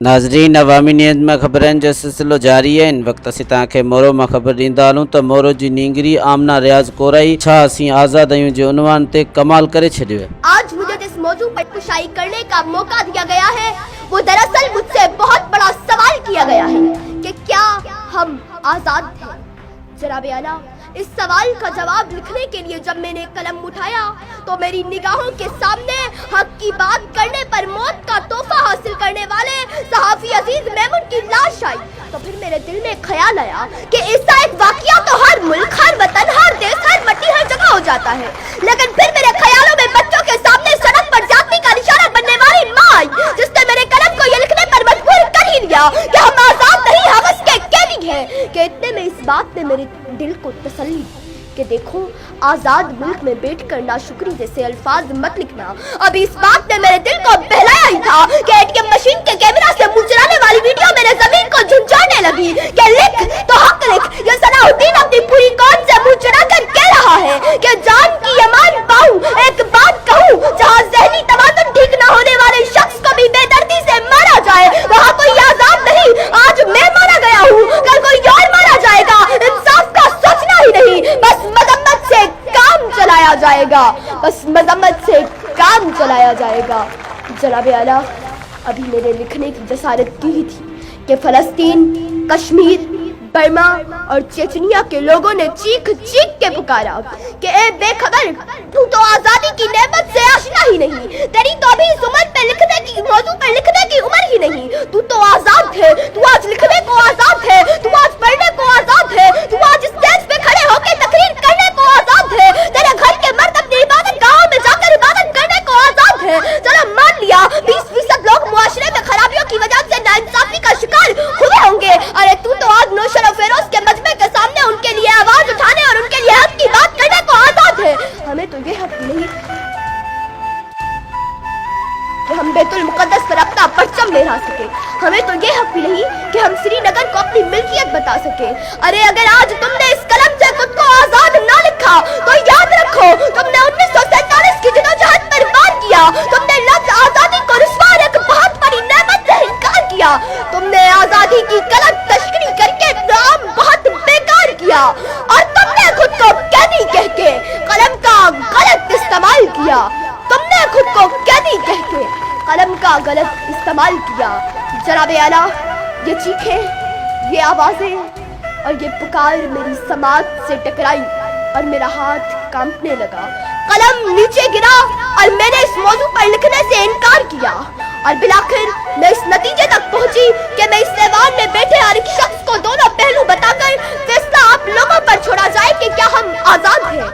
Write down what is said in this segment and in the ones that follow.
नाज़रीन, अवामी नीयत में ख़बरनि जो सिलसिलो जारी है। इन वक्त असीं तव्हांखे मोरो मां ख़बर ॾींदा हलूं त मोरो जी नींगरी आमना रियाज़ कोराई छा असीं आज़ाद आहियूं जे उन्वान ते कमाल करे छॾियो है। आज मुझे जिस मौजू पर पुशाई करने का मौका दिया गया है वो दरअसल मुझसे बहुत बड़ा सवाल किया गया है कि क्या हम आजाद थे। जनाब आला, इस सवाल का जवाब लिखने के लिए जब मैंने कलम उठाया तो मेरी निगाहों के सामने हक की बात करने पर मौत का तोहफा हासिल करने वाले सहाफी अजीज मेमून की लाश आई। तो फिर मेरे दिल में ख्याल आया कि ऐसा एक वाकया तो हर मुल्क, हर वतन, हर देश, हर मट्टी, हर जगह हो जाता है। लेकिन फिर मेरे ख्यालों में बच्चों के सामने सड़क पर जाति का निशाना बनने वाली माँ आई, जिसने मेरे कलम को ये लिखने पर मजबूर कर ही दिया कि हम आजाद नहीं, हम उसके कैदी हैं। कि इतने में इस बात ने मेरे दिल को तसल्ली दी कि देखो, आजाद मुल्क में बैठकर नाशुक्री जैसे अल्फाज मत लिखना। अभी इस बात ने मेरे दिल को बहलाया ही था कि एटीएम मशीन के कैमरा से मुंह चुराने वाली वीडियो मेरे जमीन को झुंझाने लगी कि लिख तो हक लिख। ये सलाहुद्दीन अपनी पूरी कौम से मुंह चुरा कर कह रहा है कि जान की अमान पाऊं, एक बात कहूं, जहां जहनी तवाज़ुन ठीक न होने वाले शख्स को भी बेदर्दी से मारा जाए, वहां कोई आजाद नहीं। आज मैं मारा गया हूं, कल कोई और मारा जाएगा। इंसाफ का सोचना ही नहीं, बस मजम्मत से काम चलाया जाएगा, बस मजम्मत से काम चलाया जाएगा। जनाब आला, अभी मेरे लिखने की जसारत की ही थी कि फलस्तीन, कश्मीर, बर्मा और चेचनिया के लोगों ने चीख चीख के पुकारा कि ए बेखबर, तू तो आजादी की नेमत से आशना ही नहीं, तेरी तो अभी इस उम्र पे लिखने की, मौजू पर लिखने की उम्र ही नहीं। तू तो आजाद है, तू आज लिखने को आजाद है, तू आज पढ़ने को आजाद है, तू आज स्टेज पे खड़े होकर तकरीर करने को आजाद है, तेरे घर के मर्द अपनी इबादत गाहों में जाकर इबादत करने को आजाद है। चलो मान लिया 20% लोग मुआशरे में खराबियों की वजह से नाइंसाफी का शिकार हुए होंगे। अरे तू तो आज नौशर और फेरोज के मजमे के सामने उनके लिए आवाज उठाने और उनके लिए हक की बात करने को आजाद है। हमें तो ये हक नहीं कि हम बैतुल मुकद्दस पर अपना परचम लहरा सके, हमें तो ये हक भी नहीं कि हम श्रीनगर को अपनी मिल्कियत बता सके। अरे अगर आज तुमने इस कलम से खुद को आजाद ना लिखा तो याद रखो, तुमने 1947 की जदोजहद पर वार किया, तुमने लफ्ज आजादी को रुस्वा और एक बहुत बड़ी नेमत से इनकार किया, तुमने आजादी की गलत तशकील करके नाम बहुत बेकार किया, और तुमने खुद को कैदी कह के कलम का गलत इस्तेमाल किया। तुमने खुद को कैदी कह के कलम का गलत इस्तेमाल किया। जनाब आला, ये चीखें, ये आवाजें और ये पुकार मेरी समात से टकराई और मेरा हाथ कांपने लगा। कलम नीचे गिरा और मैंने इस मौजू पर लिखने से इनकार किया, और बिलाखिर मैं इस नतीजे तक पहुंची कि मैं इस ऐवान में बैठे हर एक शख्स को दोनों पहलू बताकर फैसला आप लोगों पर छोड़ा जाए कि क्या हम आजाद हैं।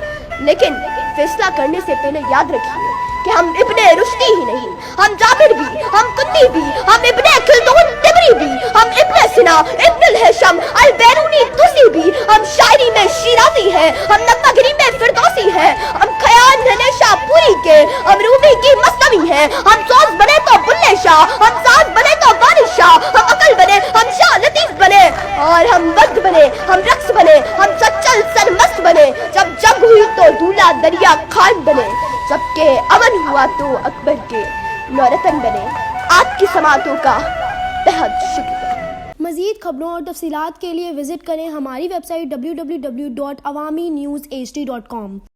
लेकिन फैसला करने से पहले याद रखिए कि हम इब्ने रुश्दी ही नहीं, हम जाबिर भी, हम कुन्नी भी, हम इब्ने खिल्दून तिबरी भी, हम इब्ने सिना, इब्नुल हैशम, अल बैरूनी तुसी भी, हम शायरी में शिराजी हैं, हम नगमागिरी में फिरदौसी हैं, हम खयाल ननेशा पूरी के, हम रूमी की मसनवी हैं, हम सोज बने तो बुल्ले शाह, हम साज बने तो वारिस शाह, हम अकल बने, हम शाह लतीफ बने, और हम वक्त बने, हम रक्स बने, हम सच्चल सरमस्त बने। जब जंग हुई तो दूल्हा दरिया खान बने, जबकि अमन हुआ तो अकबर के नौरतन बने। आपकी समातों का बेहद शुक्रिया। मज़ीद खबरों और तफसीलात के लिए विजिट करें हमारी वेबसाइट www.awamiNewsHD.com।